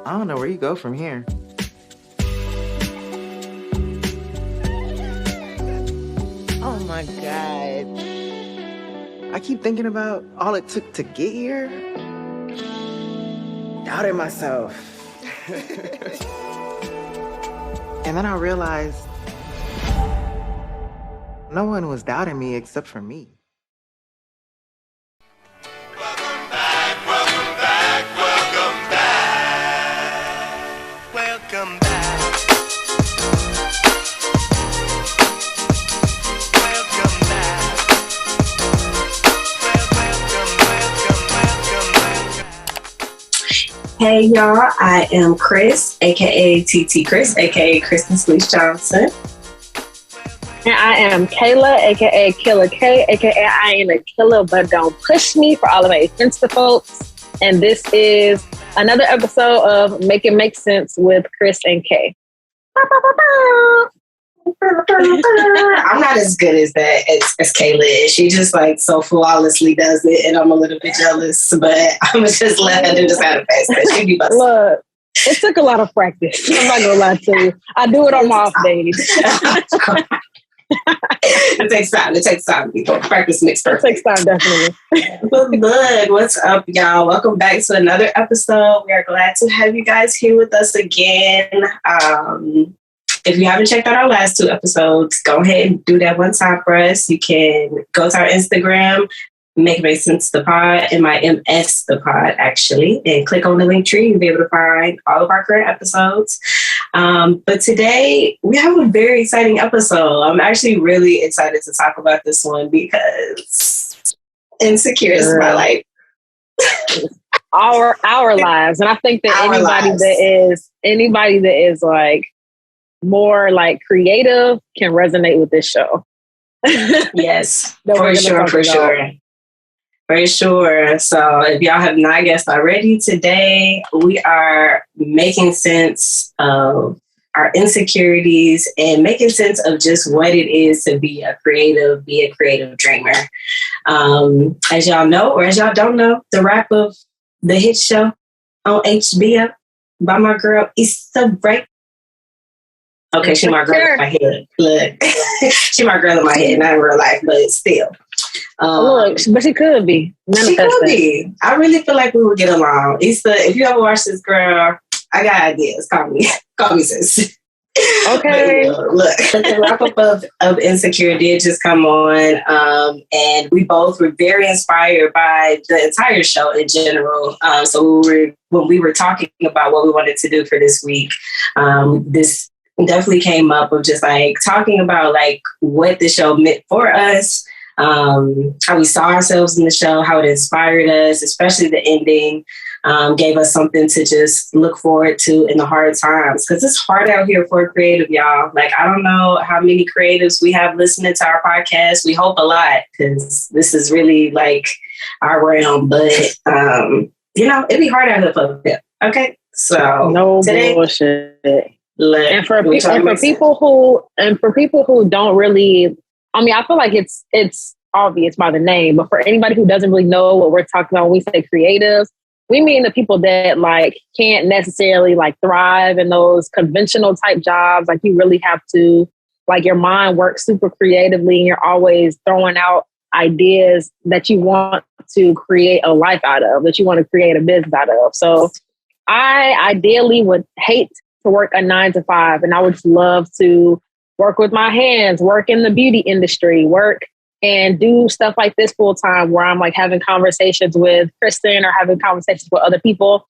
I don't know where you go from here. Oh my God. I keep thinking about all it took to get here. Doubted myself. And then I realized no one was doubting me except for me. Welcome back, welcome back, welcome back. Welcome back. Welcome back. Welcome. Hey y'all, I am Chris, aka TT Chris, aka Kristen Sleece Johnson. And I am Kayla, aka Killer K, aka I ain't a killer, but don't push me, for all of my Insta folks. And this is another episode of Make It Make Sense with Chris and Kay. I'm not as good as that as Kayla is. She just like so flawlessly does it, and I'm a little bit jealous, but I'm just let her do this kind of fast. She be busting. Look, it took a lot of practice. I'm not gonna lie to you. I do it on my off days. It takes time. It takes time. People practice makes perfect. It takes time, definitely. But look, what's up, y'all? Welcome back to another episode. We are glad to have you guys here with us again. If you haven't checked out our last two episodes, go ahead and do that one time for us. You can go to our Instagram, Make It Make Sense the Pod, MIMS the Pod, actually, and click on the link tree. You'll be able to find all of our current episodes. But today we have a very exciting episode. I'm actually really excited to talk about this one because insecure is my life. our lives. And I think that anybody that is like more like creative can resonate with this show. Yes, for sure. So if y'all have not guessed already, today we are making sense of our insecurities and making sense of just what it is to be a creative dreamer. As y'all know, or as y'all don't know, the wrap of the hit show on HBO by my girl Issa Rae. Okay, she my girl in my head. Look, she my girl in my head, not in real life, but still. Look, but she could be. She could be. I really feel like we would get along. If you ever watch this girl, I got ideas. Call me sis. Okay. Look, the wrap up of Insecure did just come on, and we both were very inspired by the entire show in general. So when we were talking about what we wanted to do for this week, this definitely came up of just like talking about like what the show meant for us. How we saw ourselves in the show, how it inspired us, especially the ending, gave us something to just look forward to in the hard times. Because it's hard out here for a creative, y'all. Like, I don't know how many creatives we have listening to our podcast. We hope a lot, because this is really like our realm. But, it'd be hard out here for them. Okay? So no today, bullshit. And for people who don't really, I mean, I feel like it's obvious by the name, but for anybody who doesn't really know what we're talking about when we say creatives, we mean the people that like can't necessarily like thrive in those conventional type jobs. Like you really have to, like your mind works super creatively and you're always throwing out ideas that you want to create a life out of, that you want to create a business out of. So I ideally would hate to work a 9-to-5, and I would just love to work with my hands, work in the beauty industry, work and do stuff like this full time where I'm like having conversations with Kristen or having conversations with other people.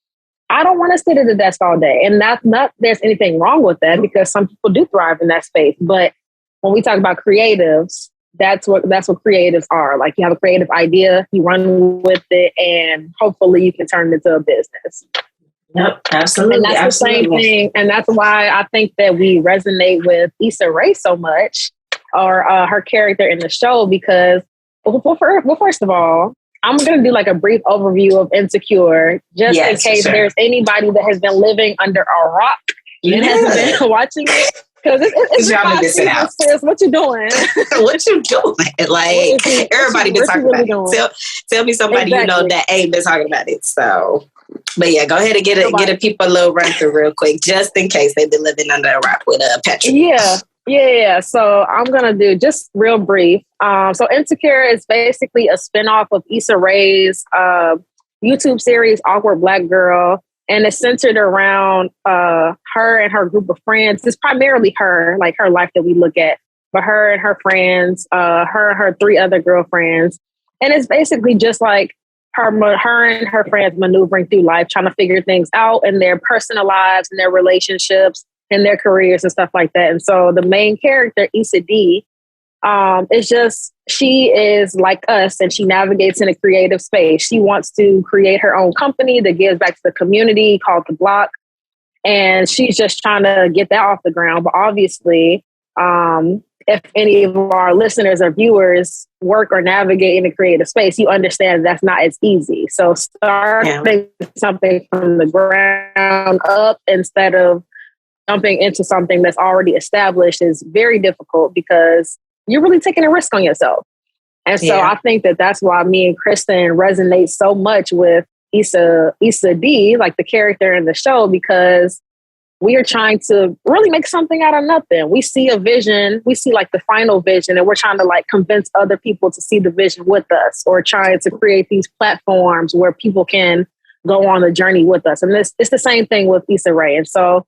I don't want to sit at a desk all day. And not there's anything wrong with that, because some people do thrive in that space. But when we talk about creatives, that's what creatives are. Like you have a creative idea, you run with it, and hopefully you can turn it into a business. Yep, absolutely. And that's the same thing. And that's why I think that we resonate with Issa Rae so much, or her character in the show, because, first of all, I'm going to do like a brief overview of Insecure, just in case there's anybody that has been living under a rock and has been watching it Because it's y'all been missing out. Sis, what you doing? What you doing? Like everybody been talking about it. Tell me somebody you know that ain't been talking about it. So, but yeah, go ahead and get a people a little run through real quick, just in case they've been living under a rock with Patrick. Yeah. So I'm gonna do just real brief. So Insecure is basically a spinoff of Issa Rae's YouTube series Awkward Black Girl. And it's centered around her and her group of friends. It's primarily her, like her life that we look at, but her and her friends, her and her 3 other girlfriends. And it's basically just like her and her friends maneuvering through life, trying to figure things out in their personal lives and their relationships and their careers and stuff like that. And so the main character, Issa D, it's just, she is like us and she navigates in a creative space. She wants to create her own company that gives back to the community called The Block. And she's just trying to get that off the ground. But obviously, if any of our listeners or viewers work or navigate in a creative space, you understand that's not as easy. So starting something from the ground up instead of jumping into something that's already established is very difficult because you're really taking a risk on yourself. And so I think that's why me and Kristen resonate so much with Issa D, like the character in the show, because we are trying to really make something out of nothing. We see a vision, we see like the final vision, and we're trying to like convince other people to see the vision with us, or trying to create these platforms where people can go on the journey with us. And it's the same thing with Issa Rae. And so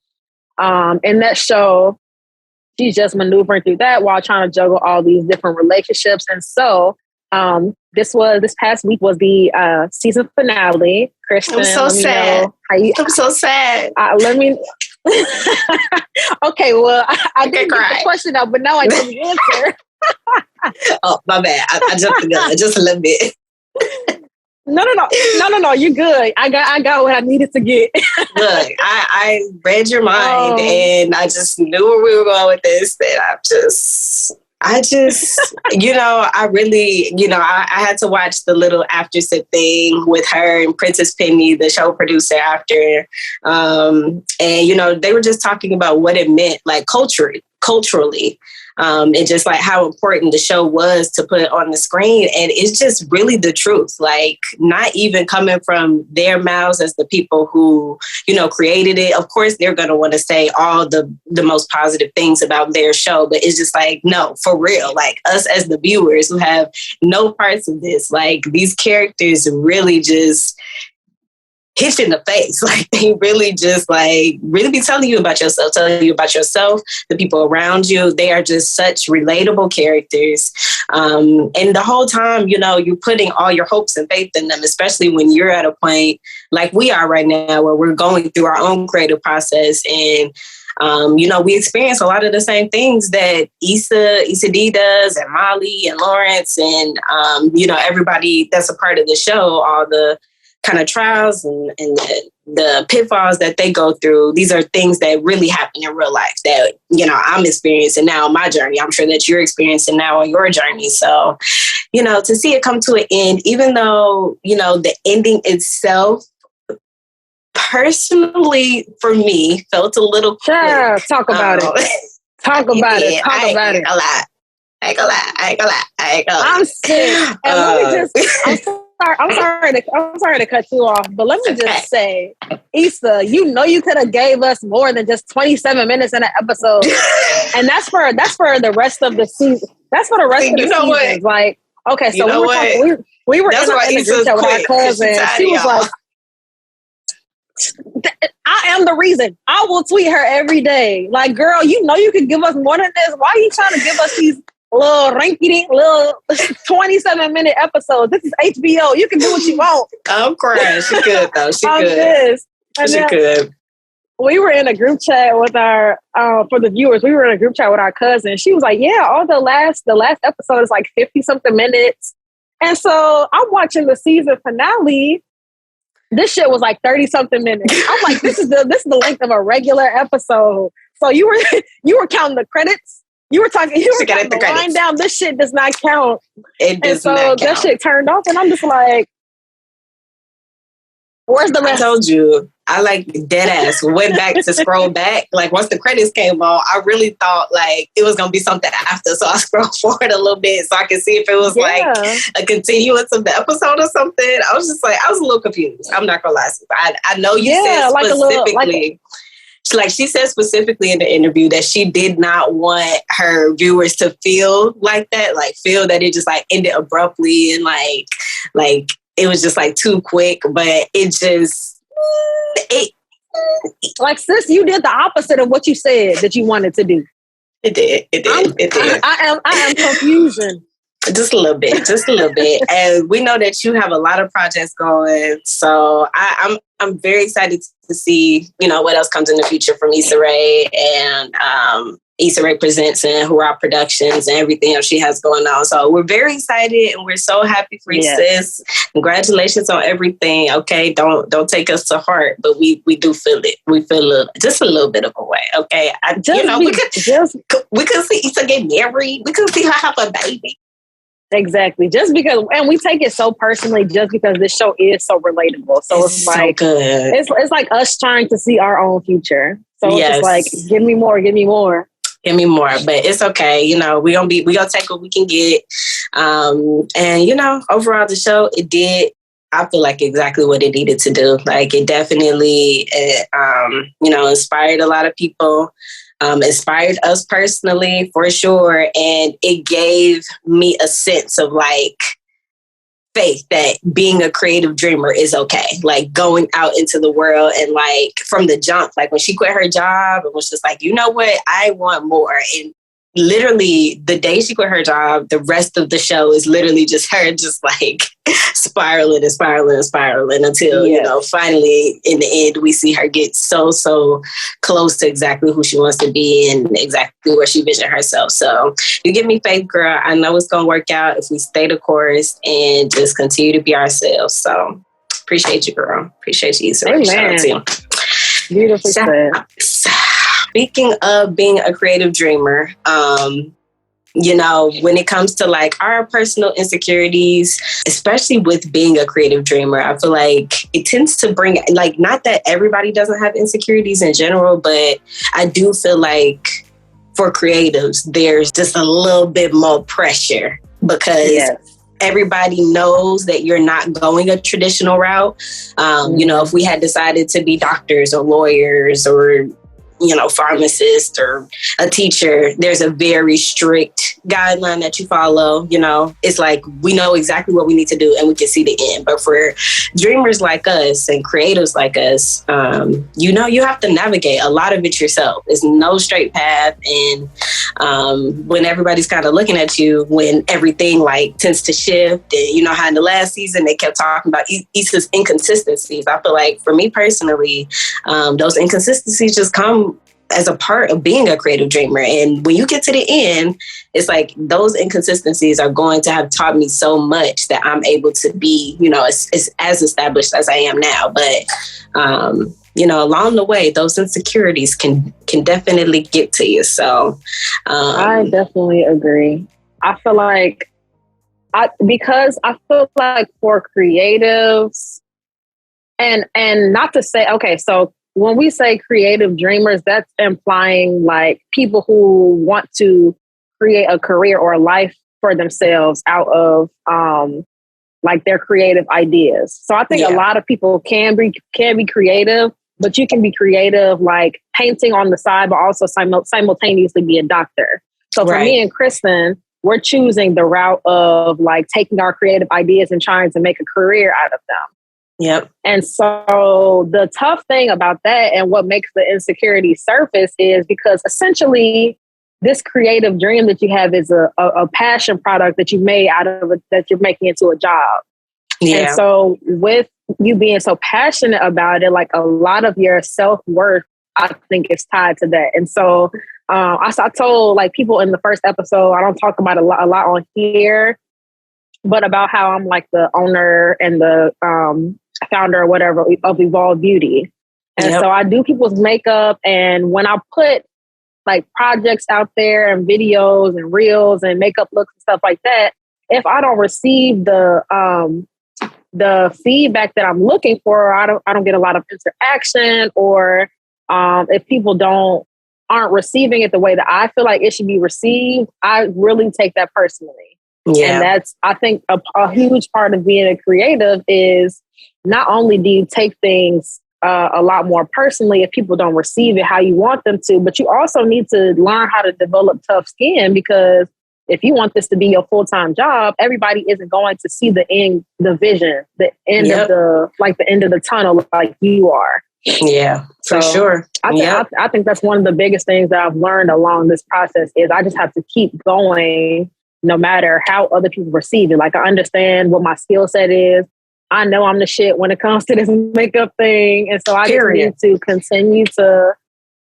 in that show, she's just maneuvering through that while trying to juggle all these different relationships. And so this past week was the season finale. Kristen, I'm so sad. I'm so sad. Let me. Okay, well, I didn't get the question out, but now I know the answer. Oh, my bad. I jumped the gun just a little bit. No. You're good. I got what I needed to get. Look, I read your mind and I just knew where we were going with this. And I just, I really, I had to watch the little after sit thing with her and Princess Penny, the show producer after. And, they were just talking about what it meant, like culturally. And just like how important the show was to put on the screen. And it's just really the truth, like not even coming from their mouths as the people who, created it. Of course, they're going to want to say all the most positive things about their show. But it's just like, no, for real, like us as the viewers who have no parts of this, like these characters really just hit you in the face. Like they really just really be telling you about yourself, the people around you. They are just such relatable characters. And the whole time, you're putting all your hopes and faith in them, especially when you're at a point like we are right now where we're going through our own creative process. And, we experience a lot of the same things that Issa D does, and Molly and Lawrence and, everybody that's a part of the show, all the kind of trials and the pitfalls that they go through. These are things that really happen in real life that, I'm experiencing now on my journey. I'm sure that you're experiencing now on your journey. So, to see it come to an end, even though, the ending itself personally for me felt a little quick. Yeah, talk about it. Talk about it. I ain't gonna lie. I'm sick. And let me just, I'm sorry to cut you off, but let me just say, Issa, you could have gave us more than just 27 minutes in an episode, and that's for the rest of the season. That's for the rest of the season. What? Like, okay, so we were in a group chat with our cousin. She was like, I am the reason. I will tweet her every day. Like, girl, you could give us more than this. Why are you trying to give us these little rinky-dink, little 27-minute episodes? This is HBO. You can do what you want. I'm crying. She could, though. She could. We were in a group chat with our, for the viewers, we were in a group chat with our cousin. She was like, yeah, all the last episode is like 50-something minutes. And so I'm watching the season finale. This shit was like 30-something minutes. I'm like, this is the length of a regular episode. So you were counting the credits. You were counting the line down. This shit does not count. It does not count. That shit turned off, and I'm just like, Where's the I rest? told you, I like dead ass went back to scroll back. Like once the credits came on, I really thought like it was gonna be something after. So I scrolled forward a little bit so I could see if it was like a continuance of the episode or something. I was just like, I was a little confused. I'm not gonna lie. I know you said specifically. Like she said specifically in the interview that she did not want her viewers to feel like that, like feel that it just like ended abruptly and like it was just like too quick, but it just like sis, you did the opposite of what you said that you wanted to do. It did. I am confusion. Just a little bit. And we know that you have a lot of projects going. So I'm very excited to see, you know, what else comes in the future from Issa Rae and Issa Rae Presents and Hurrah Productions and everything else she has going on. So we're very excited and we're so happy for you, sis. Congratulations on everything. Okay, don't take us to heart, but we do feel it. We feel just a little bit of a way. Okay, we could see Issa get married. We could see her have a baby. Exactly. Just because, and we take it so personally, just because this show is so relatable. So it's like, so good. It's like us trying to see our own future. So it's just like, give me more. But it's okay. You know, we gonna take what we can get. And you know, overall the show, I feel like exactly what it needed to do. Like it definitely, inspired a lot of people. Inspired us personally for sure. And it gave me a sense of like faith that being a creative dreamer is okay. Like going out into the world and like from the jump, like when she quit her job and was just like, you know what, I want more. And literally the day she quit her job, the rest of the show is literally just her just like spiraling until, you know, finally in the end, we see her get so close to exactly who she wants to be and exactly where she visioned herself. So you give me faith, girl. I know it's going to work out if we stay the course and just continue to be ourselves. So appreciate you, girl. Appreciate you, Issa Rae. Shout out to you. Beautiful said. Speaking of being a creative dreamer, you know, when it comes to like our personal insecurities, especially with being a creative dreamer, I feel like it tends to bring, like, not that everybody doesn't have insecurities in general, but I do feel like for creatives, there's just a little bit more pressure because everybody knows that you're not going a traditional route. You know, if we had decided to be doctors or lawyers or, you know, pharmacist or a teacher, there's a very strict guideline that you follow. You know, it's like we know exactly what we need to do and we can see the end. But for dreamers like us and creatives like us, you know, you have to navigate a lot of it yourself. It's no straight path. And when everybody's kind of looking at you, when everything like tends to shift, and you know how in the last season they kept talking about Issa's inconsistencies. I feel like for me personally, those inconsistencies just come as a part of being a creative dreamer. And when you get to the end, it's like those inconsistencies are going to have taught me so much that I'm able to be, you know, as established as I am now. But, you know, along the way, those insecurities can definitely get to you. So I definitely agree. I feel like for creatives and not to say, okay, so when we say creative dreamers, that's implying like people who want to create a career or a life for themselves out of like their creative ideas. So I think a lot of people can be creative, but you can be creative like painting on the side, but also simultaneously be a doctor. So for me and Kristen, we're choosing the route of like taking our creative ideas and trying to make a career out of them. Yep. And so the tough thing about that and what makes the insecurity surface is because essentially this creative dream that you have is a passion product that you made out of it, that you're making into a job. Yeah. And so with you being so passionate about it, like a lot of your self-worth, I think is tied to that. And so I told like people in the first episode, I don't talk about a lot on here, but about how I'm like the owner and the founder or whatever of Evolve Beauty. And so I do people's makeup. And when I put like projects out there and videos and reels and makeup looks and stuff like that, if I don't receive the the feedback that I'm looking for, I don't get a lot of interaction, or if people aren't receiving it the way that I feel like it should be received, I really take that personally. Yeah. And that's, I think, a huge part of being a creative is not only do you take things a lot more personally if people don't receive it how you want them to, but you also need to learn how to develop tough skin, because if you want this to be your full-time job, everybody isn't going to see the vision, the end of the end of the tunnel like you are. Yeah, for sure. I think that's one of the biggest things that I've learned along this process is I just have to keep going no matter how other people receive it. Like, I understand what my skill set is. I know I'm the shit when it comes to this makeup thing. And so I just need to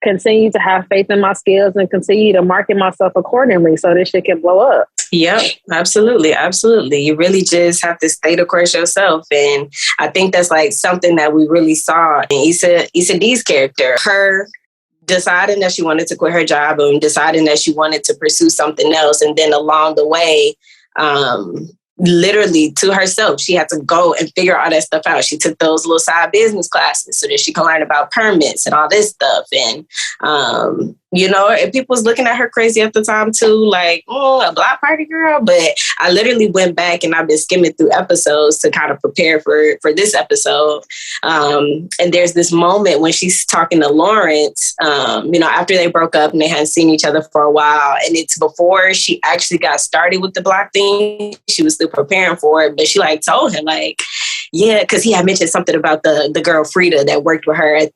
continue to have faith in my skills and continue to market myself accordingly so this shit can blow up. Yep, absolutely. Absolutely. You really just have to stay the course yourself. And I think that's like something that we really saw in Issa D's character. Her deciding that she wanted to quit her job and deciding that she wanted to pursue something else. And then along the way, literally to herself, she had to go and figure all that stuff out. She took those little side business classes so that she can learn about permits and all this stuff. And, and people was looking at her crazy at the time too, like, a block party girl. But I literally went back and I've been skimming through episodes to kind of prepare for this episode. And there's this moment when she's talking to Lawrence, after they broke up and they hadn't seen each other for a while. And it's before she actually got started with the block thing. She was still preparing for it, but she told him yeah, because he had mentioned something about the girl Frida that worked with her at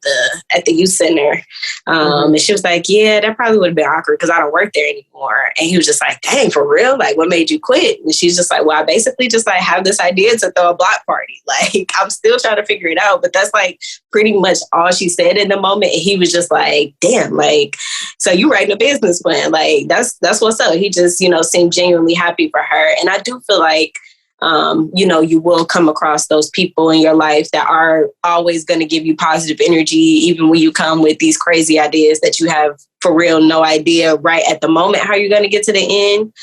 the youth center. And she was like, yeah, that probably would have been awkward because I don't work there anymore. And he was just like, dang, for real? Like, what made you quit? And she's just like, well, I basically just have this idea to throw a block party. Like, I'm still trying to figure it out. But that's pretty much all she said in the moment. And he was just like, damn, so you writing a business plan. That's what's up. He just, seemed genuinely happy for her. And I do feel like, you will come across those people in your life that are always going to give you positive energy, even when you come with these crazy ideas that you have for real no idea right at the moment how you're going to get to the end.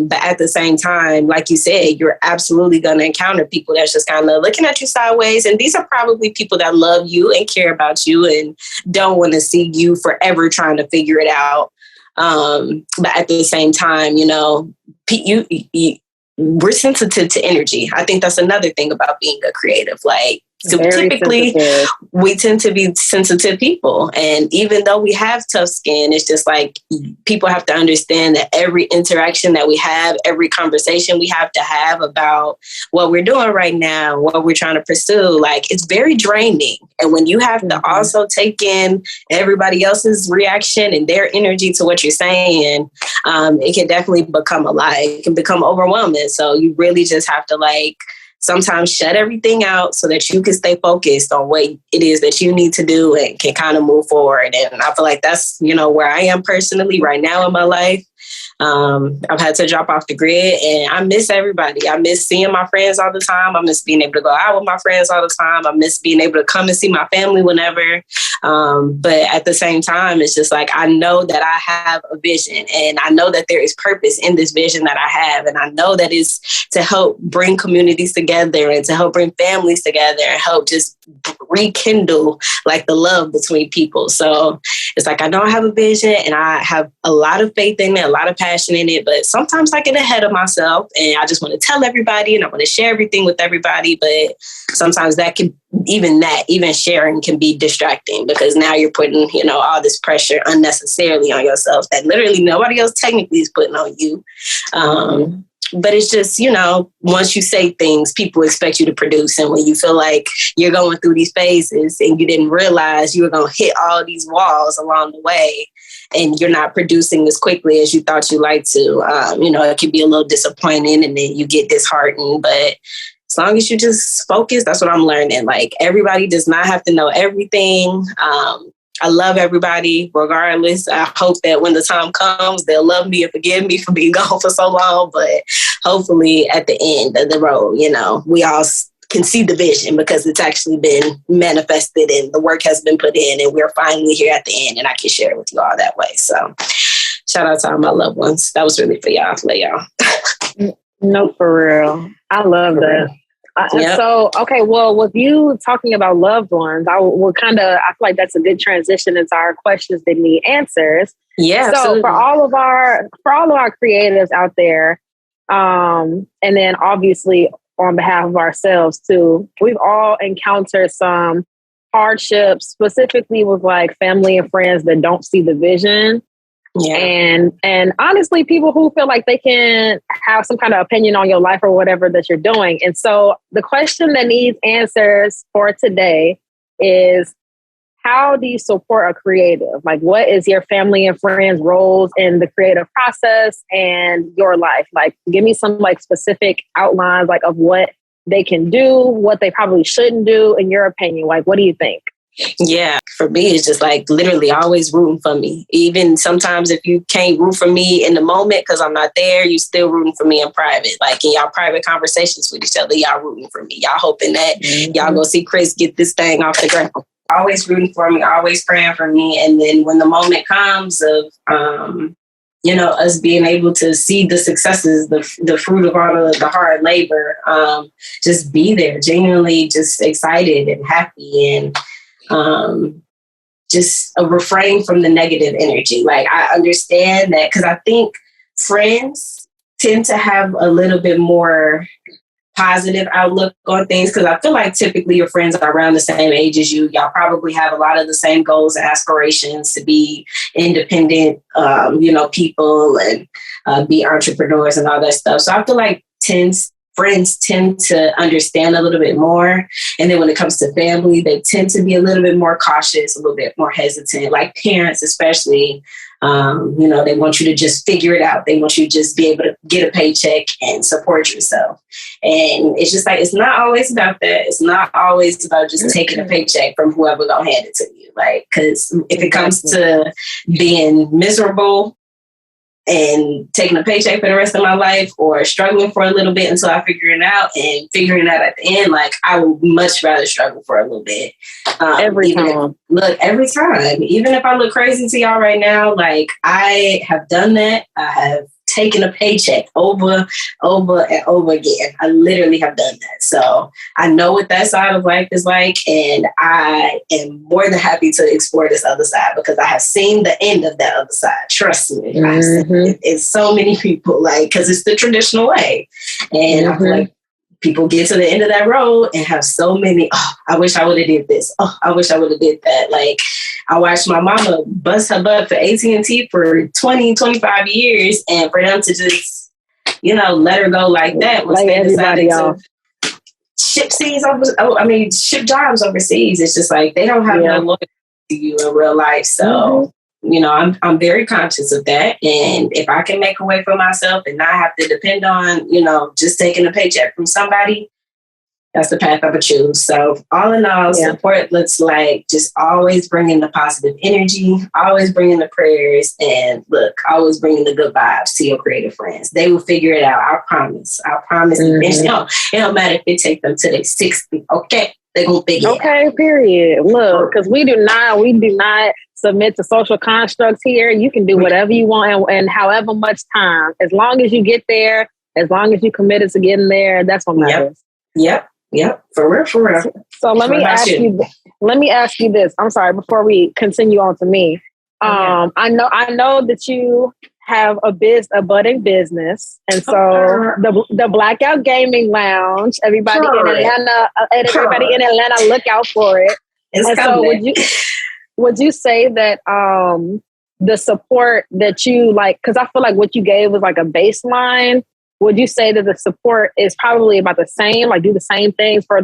But at the same time, like you said, you're absolutely going to encounter people that's just kind of looking at you sideways. And these are probably people that love you and care about you and don't want to see you forever trying to figure it out. But at the same time, we're sensitive to energy. I think that's another thing about being a creative. So typically we tend to be sensitive people. And even though we have tough skin, it's just people have to understand that every interaction that we have, every conversation we have to have about what we're doing right now, what we're trying to pursue, it's very draining. And when you have to also take in everybody else's reaction and their energy to what you're saying, it can definitely become a lot. It can become overwhelming. So you really just have to sometimes shut everything out so that you can stay focused on what it is that you need to do and can kind of move forward. And I feel like that's, where I am personally right now in my life. I've had to drop off the grid and I miss everybody. I miss seeing my friends all the time. I miss being able to go out with my friends all the time. I miss being able to come and see my family whenever. But at the same time, it's just I know that I have a vision and I know that there is purpose in this vision that I have. And I know that it's to help bring communities together and to help bring families together and help just rekindle the love between people. So it's I know I have a vision and I have a lot of faith in it, a lot of passion in it, but sometimes I get ahead of myself and I just want to tell everybody and I want to share everything with everybody. But sometimes even sharing can be distracting because now you're putting, all this pressure unnecessarily on yourself that literally nobody else technically is putting on you. But it's just, once you say things, people expect you to produce. And when you feel like you're going through these phases and you didn't realize you were going to hit all these walls along the way and you're not producing as quickly as you thought you like to, it can be a little disappointing and then you get disheartened. But as long as you just focus, that's what I'm learning. Everybody does not have to know everything. I love everybody regardless. I hope that when the time comes, they'll love me and forgive me for being gone for so long. But hopefully at the end of the road, we all can see the vision because it's actually been manifested and the work has been put in and we're finally here at the end and I can share it with you all that way. So shout out to all my loved ones. That was really for y'all. No, for real. I love that. So, okay, well, with you talking about loved ones, I feel like that's a good transition into our questions that need answers. Yeah. So absolutely. for all of our creatives out there, and then obviously on behalf of ourselves too, we've all encountered some hardships, specifically with like family and friends that don't see the vision. Yeah. And honestly, people who feel like they can have some kind of opinion on your life or whatever that you're doing. And so the question that needs answers for today is, how do you support a creative? Like, what is your family and friends' roles in the creative process and your life? Like, give me some like specific outlines like of what they can do, what they probably shouldn't do, in your opinion. Like, what do you think? Yeah, for me, it's just like literally always rooting for me. Even sometimes if you can't root for me in the moment because I'm not there, you still rooting for me in private. Like in y'all private conversations with each other, y'all rooting for me. Y'all hoping that y'all go see Chris get this thing off the ground. Always rooting for me, always praying for me. And then when the moment comes of, us being able to see the successes, the fruit of all of the hard labor, just be there, genuinely just excited and happy and just a refrain from the negative energy. Like I understand that because I think friends tend to have a little bit more positive outlook on things because I feel like typically your friends are around the same age as you. Y'all probably have a lot of the same goals and aspirations to be independent, people and be entrepreneurs and all that stuff. So I feel like friends tend to understand a little bit more. And then when it comes to family, they tend to be a little bit more cautious, a little bit more hesitant, like parents, especially. They want you to just figure it out. They want you to just be able to get a paycheck and support yourself. And it's just like, it's not always about that. It's not always about just taking a paycheck from whoever gonna hand it to you. Like, cause if it comes to being miserable and taking a paycheck for the rest of my life or struggling for a little bit until I figure it out and figuring it out at the end, like I would much rather struggle for a little bit. Every time. Even if I look crazy to y'all right now, like I have done that. I have taken a paycheck over and over again. I literally have done that. So I know what that side of life is like. And I am more than happy to explore this other side because I have seen the end of that other side. Trust me. It's so many people, like, because it's the traditional way. And I feel like people get to the end of that road and have so many, I wish I would have did this. I wish I would have did that. Like, I watched my mama bust her butt for AT&T for 20, 25 years. And for them to just, let her go like that once they decided to ship jobs overseas. It's just like, they don't have no loyalty to you in real life. So, I'm very conscious of that. And if I can make a way for myself and not have to depend on, just taking a paycheck from somebody, that's the path I would choose. So all in all, support looks like just always bringing the positive energy, always bringing the prayers, and always bringing the good vibes to your creative friends. They will figure it out. I promise. Eventually, it don't matter if it take them to their 60. Okay. They're going to figure it out. Okay, period. Look, because we do not submit to social constructs here. You can do whatever you want and however much time. As long as you get there, as long as you committed to getting there, that's what matters. Yep. For real. So let me ask you this. I'm sorry, before we continue on to me. I know that you have a budding business. And so the Blackout Gaming Lounge, everybody in Atlanta, look out for it. So would you say that the support that you like, because I feel like what you gave was like a baseline. Would you say that the support is probably about the same, like do the same things for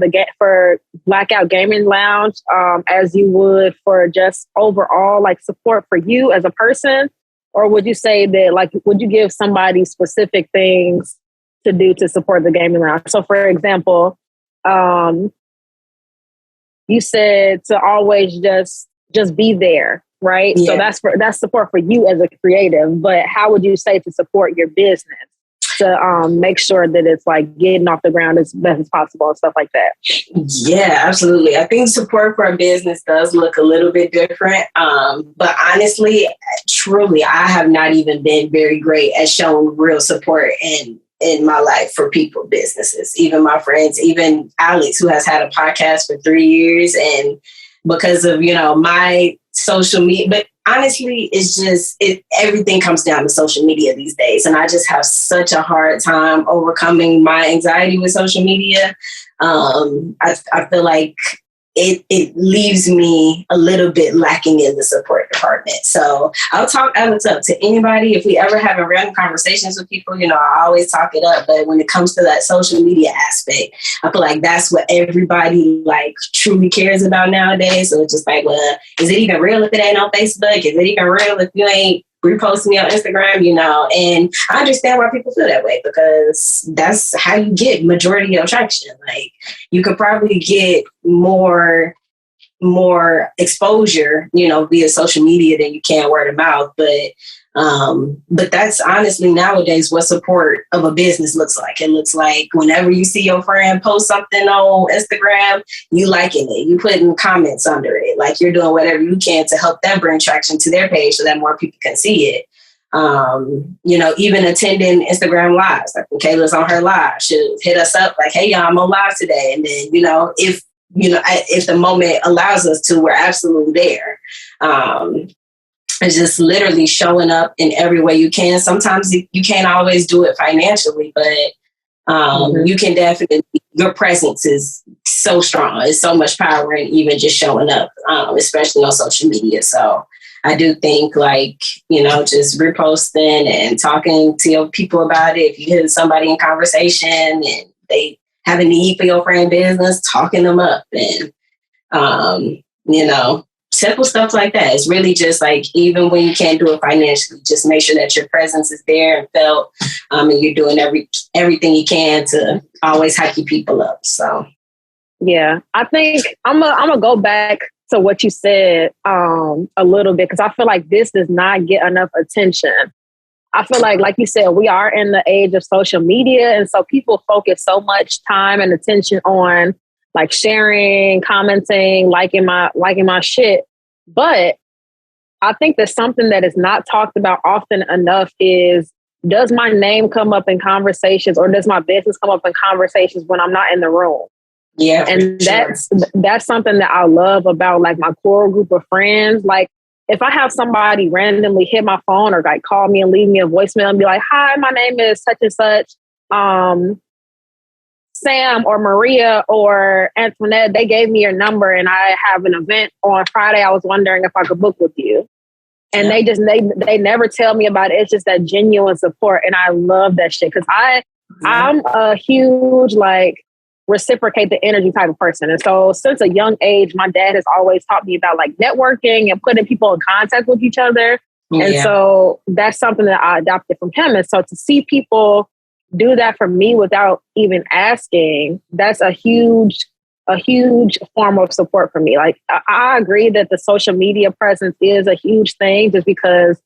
Blackout Gaming Lounge as you would for just overall like support for you as a person? Or would you say that like, would you give somebody specific things to do to support the gaming lounge? So for example, you said to always just be there, right? Yeah. So that's support for you as a creative, but how would you say to support your business to make sure that it's like getting off the ground as best as possible and stuff like that? Yeah, absolutely. I think support for a business does look a little bit different. But honestly, truly, I have not even been very great at showing real support and in my life for people, businesses, even my friends, even Alex, who has had a podcast for 3 years. And because of, my social media, but honestly, it's just, everything comes down to social media these days. And I just have such a hard time overcoming my anxiety with social media. I feel like it leaves me a little bit lacking in the support department. So I'll talk Alex up to anybody. If we ever have a random conversations with people, I always talk it up. But when it comes to that social media aspect, I feel like that's what everybody like truly cares about nowadays. So it's just like, well, is it even real if it ain't on Facebook? Is it even real if you ain't repost me on Instagram, and I understand why people feel that way, because that's how you get majority of traction. Like, you could probably get more exposure, via social media than you can word of mouth. But that's honestly nowadays what support of a business looks like. It looks like whenever you see your friend post something on Instagram, you liking it, you putting comments under it, like you're doing whatever you can to help them bring traction to their page so that more people can see it. Even attending Instagram lives, like when Kayla's on her live, she'll hit us up like, hey, y'all, I'm on live today. And then, if the moment allows us to, we're absolutely there. It's just literally showing up in every way you can. Sometimes you can't always do it financially, but you can definitely, your presence is so strong. It's so much power in even just showing up, especially on social media. So I do think just reposting and talking to your people about it. If you hit somebody in conversation and they have a need for your friend business, talking them up and, simple stuff like that. It's really just like, even when you can't do it financially, just make sure that your presence is there and felt, and you're doing everything you can to always hype your people up. So, yeah, I think I'm gonna go back to what you said a little bit, because I feel like this does not get enough attention. I feel like you said, we are in the age of social media, and so people focus so much time and attention on like sharing, commenting, liking my shit. But I think that something that is not talked about often enough is, does my name come up in conversations, or does my business come up in conversations when I'm not in the room? Yeah. And that's something that I love about like my core group of friends. Like, if I have somebody randomly hit my phone or like call me and leave me a voicemail and be like, hi, my name is such and such, Sam or Maria or Antoinette, they gave me your number and I have an event on Friday. I was wondering if I could book with you. And they never tell me about it. It's just that genuine support. And I love that shit. Cause I'm a huge, like, reciprocate the energy type of person. And so since a young age, my dad has always taught me about like networking and putting people in contact with each other. Yeah. And so that's something that I adopted from him. And so to see people do that for me without even asking, that's a huge form of support for me. Like, I agree that the social media presence is a huge thing, just because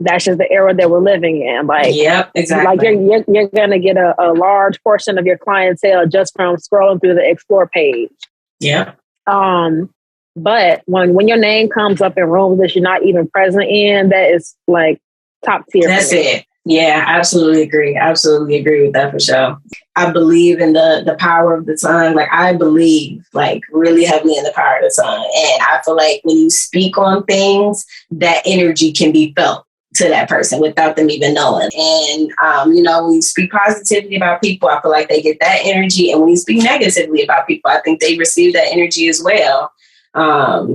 that's just the era that we're living in. Like, yep, exactly. Like you're gonna get a large portion of your clientele just from scrolling through the explore page. Yeah. But when your name comes up in rooms that you're not even present in, that is like top tier. That's it. Yeah, absolutely agree. Absolutely agree with that for sure. I believe in the power of the tongue. Like, I believe like really heavily in the power of the tongue. And I feel like when you speak on things, that energy can be felt to that person without them even knowing. And, when you speak positively about people, I feel like they get that energy. And when you speak negatively about people, I think they receive that energy as well.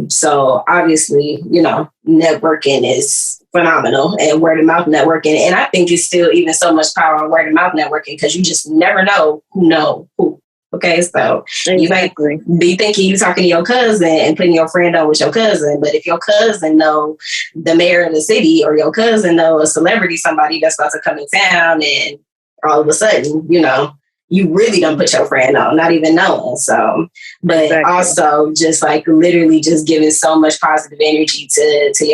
So obviously, networking is phenomenal, and word of mouth networking. And I think it's still even so much power on word of mouth networking, because you just never know who. Okay, so you might be thinking you're talking to your cousin and putting your friend on with your cousin, but if your cousin know the mayor of the city, or your cousin know a celebrity, somebody that's about to come in town, and all of a sudden, you really don't put your friend on, not even knowing. So, but also just like literally just giving so much positive energy to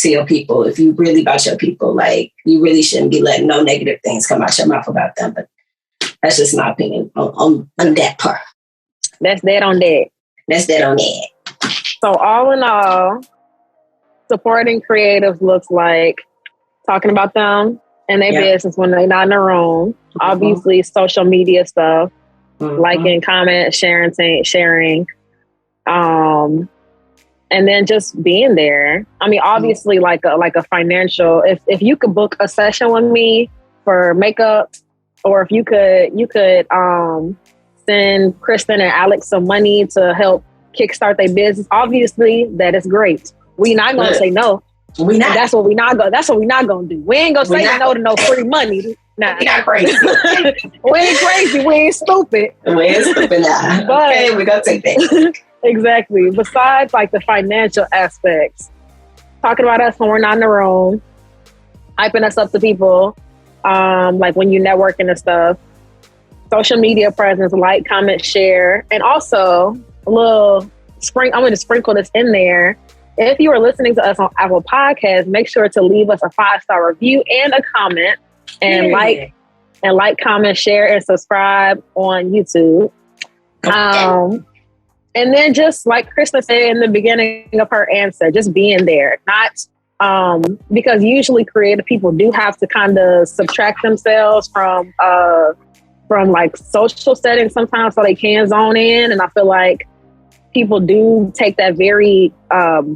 your people. If you really about your people, like, you really shouldn't be letting no negative things come out your mouth about them. But that's just my opinion on that part. That's that on that. That's that on that. So all in all, supporting creatives looks like talking about them in their business when they're not in their own. Obviously, social media stuff, liking, comment, sharing. And then just being there. I mean, obviously, like a financial. If you could book a session with me for makeup, or if you could send Kristen and Alex some money to help kickstart their business. Obviously, that is great. We're not gonna say no. We not. That's what we not gonna do. We ain't gonna say no to no free money. Nah. We not crazy. We ain't crazy. We ain't stupid. We ain't stupid now. But, okay, we gonna take that. Exactly. Besides like the financial aspects, talking about us when we're not in the room, hyping us up to people, like when you networking and stuff, social media presence, like, comment, share, and also a little I'm going to sprinkle this in there. If you are listening to us on Apple Podcasts, make sure to leave us a 5-star review and a comment, and like, comment, share, and subscribe on YouTube. Okay. And then just like Kristen said in the beginning of her answer, just being there, not because usually creative people do have to kind of subtract themselves from like social settings sometimes so they can zone in. And I feel like people do take that very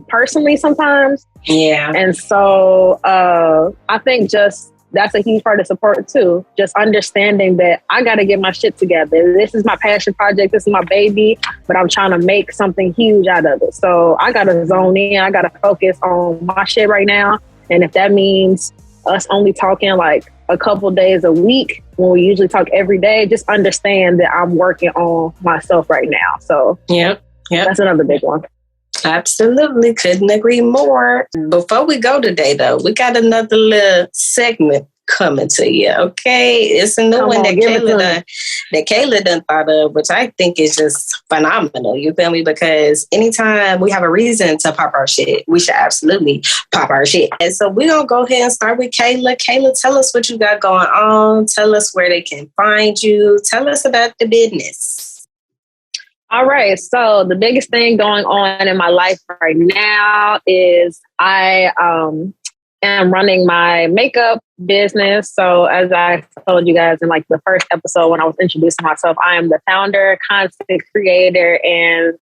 personally sometimes. Yeah. And so I think just that's a huge part of support too. Just understanding that I got to get my shit together. This is my passion project. This is my baby, but I'm trying to make something huge out of it. So I got to zone in. I got to focus on my shit right now. And if that means us only talking like a couple days a week when we usually talk every day, just understand that I'm working on myself right now. So yeah, that's another big one. Absolutely. Couldn't agree more. Before we go today, though, we got another little segment coming to you, okay? It's a new one that Kayla done thought of, which I think is just phenomenal. You feel me? Because anytime we have a reason to pop our shit, we should absolutely pop our shit. And so we're going to go ahead and start with Kayla. Kayla, tell us what you got going on. Tell us where they can find you. Tell us about the business. All right. So the biggest thing going on in my life right now is I am running my makeup business. So as I told you guys in like the first episode when I was introducing myself, I am the founder, content creator, and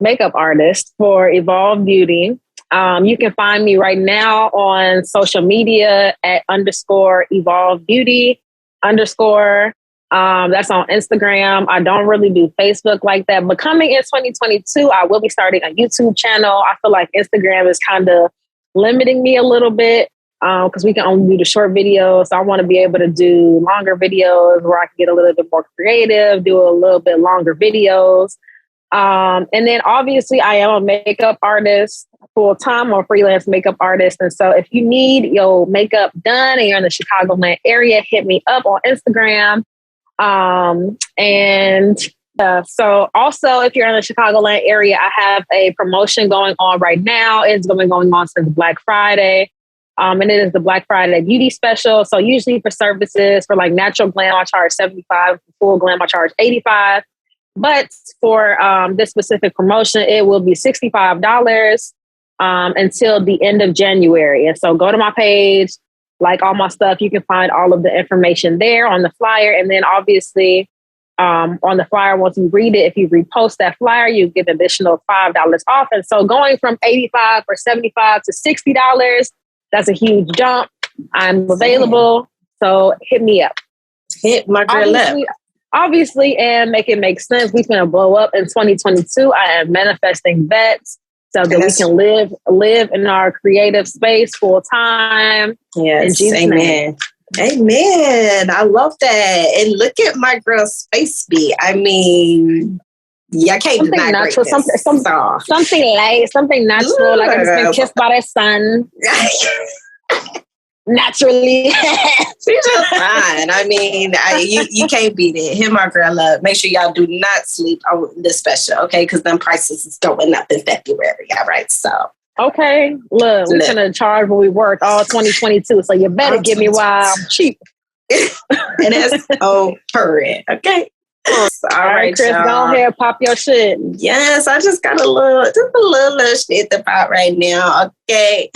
makeup artist for Evolve Beauty. You can find me right now on social media at _Evolve Beauty _ that's on Instagram. I don't really do Facebook like that, but coming in 2022, I will be starting a YouTube channel. I feel like Instagram is kind of limiting me a little bit because we can only do the short videos. So I want to be able to do longer videos where I can get a little bit more creative, do a little bit longer videos. And then obviously I am a makeup artist full-time or freelance makeup artist. And so if you need your makeup done and you're in the Chicagoland area, hit me up on Instagram. So also if you're in the Chicagoland area, I have a promotion going on right now. It's been going on since Black Friday. And it is the Black Friday beauty special. So usually for services for like natural glam, I charge $75, full glam, I charge $85. But for this specific promotion, it will be $65 until the end of January. And so go to my page, like all my stuff, you can find all of the information there on the flyer. And then obviously on the flyer, once you read it, if you repost that flyer, you get an additional $5 off. And so going from $85 or $75 to $60, that's a huge jump. I'm available. So hit me up. Hit my girl up. Obviously, and make it make sense. We're going to blow up in 2022. I am manifesting bets so that we can live in our creative space full time. Yes, amen. Amen. I love that. And look at my girl Space B. I mean, I can't deny natural, something light, something natural. Ooh, like I just been kissed by the sun. Naturally. She's just fine. I mean, you can't beat it. Hit my girl up. Make sure y'all do not sleep on this special, okay? Because them prices is going up in February. All right, so. Okay, look, we're going to charge what we worth all 2022, so you better give me while I'm cheap. And that's period, okay? All right, Chris, y'all. Go ahead, pop your shit. Yes, I just got a little shit to pop right now. Okay,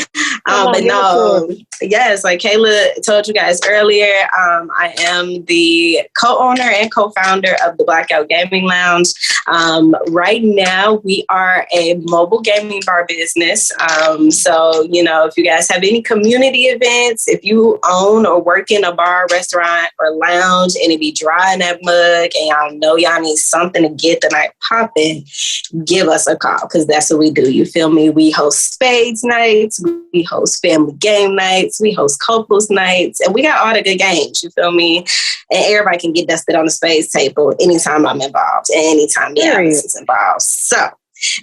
But no, yes, like Kayla told you guys earlier, I am the co-owner and co-founder of the Blackout Gaming Lounge. Right now, we are a mobile gaming bar business. So, you know, if you guys have any community events, if you own or work in a bar, restaurant, or lounge, and it be dry in that mug, and y'all know y'all need something to get the night popping, give us a call, because that's what we do. You feel me? We host spades nights, we host family game nights, we host couples nights, and we got all the good games. You feel me? And everybody can get dusted on the spades table anytime I'm involved and anytime the Alice is involved. So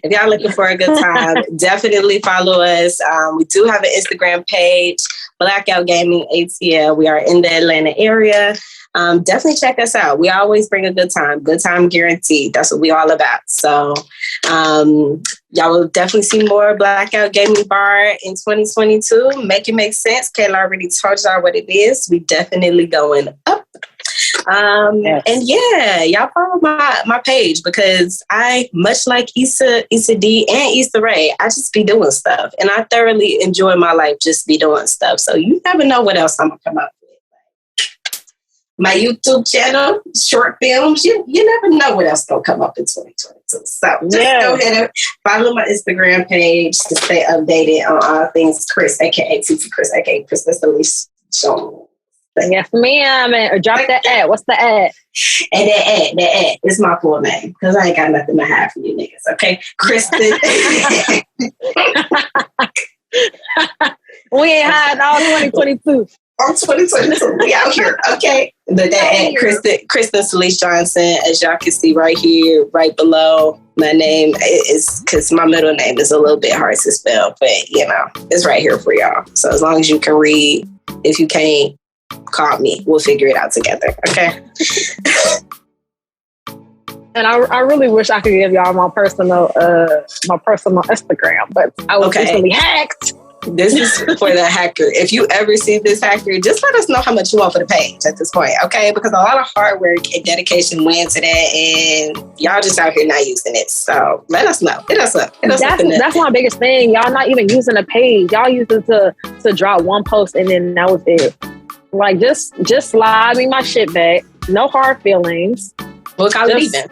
if y'all looking for a good time, definitely follow us. We do have an Instagram page, Blackout Gaming ATL. We are in the Atlanta area. Definitely check us out. We always bring a good time guaranteed. That's what we all about. So y'all will definitely see more Blackout Gaming Bar in 2022. Make it make sense. Kayla already told y'all what it is. We definitely going up. Yes. And yeah, y'all follow my page, because I, much like Issa D and Issa Rae, I just be doing stuff, and I thoroughly enjoy my life just be doing stuff. So you never know what else I'm gonna come up with. My YouTube channel, short films, you never know what else gonna come up in 2022. So just go ahead and follow my Instagram page to stay updated on all things Chris, aka TT Chris, aka Chris Alicia Show. Yes, ma'am. And drop that ad. What's the ad? And that ad is my full name, because I ain't got nothing to hide from you niggas. Okay, Kristen. We ain't hiding all 2022. On 2022, we out here. Okay, but that ad, Kristen Celeste Johnson, as y'all can see right here, right below my name, is because my middle name is a little bit hard to spell, but you know, it's right here for y'all. So as long as you can read, if you can't, call me. We'll figure it out together. Okay. And I really wish I could give y'all my personal Instagram, but I was recently hacked. This is for the hacker. If you ever see this hacker, just let us know how much you want for the page at this point, okay? Because a lot of hard work and dedication went into that, and y'all just out here not using it. So let us know. Hit us up. That's my biggest thing. Y'all not even using the page. Y'all use it to drop one post, and then that was it. Like, just slide me my shit back. No hard feelings. We'll call it even.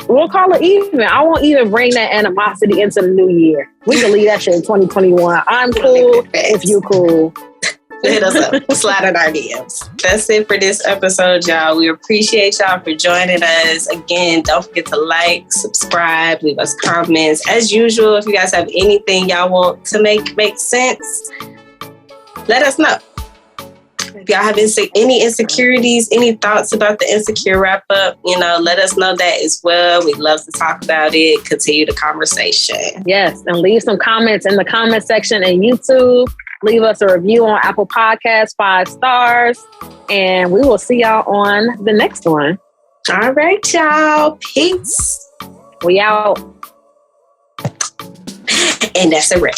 We'll call it even. I won't even bring that animosity into the new year. We can leave that shit in 2021. I'm cool if you cool. Hit us up. Slide on our DMs. That's it for this episode, y'all. We appreciate y'all for joining us. Again, don't forget to like, subscribe, leave us comments. As usual, if you guys have anything y'all want to make sense, let us know. If y'all have any insecurities, any thoughts about the Insecure wrap up, let us know that as well. We'd love to talk about it, continue the conversation. Yes, and leave some comments in the comment section and YouTube. Leave us a review on Apple Podcasts, 5 stars, and we will see y'all on the next one. All right, y'all. Peace. We out. And that's a wrap.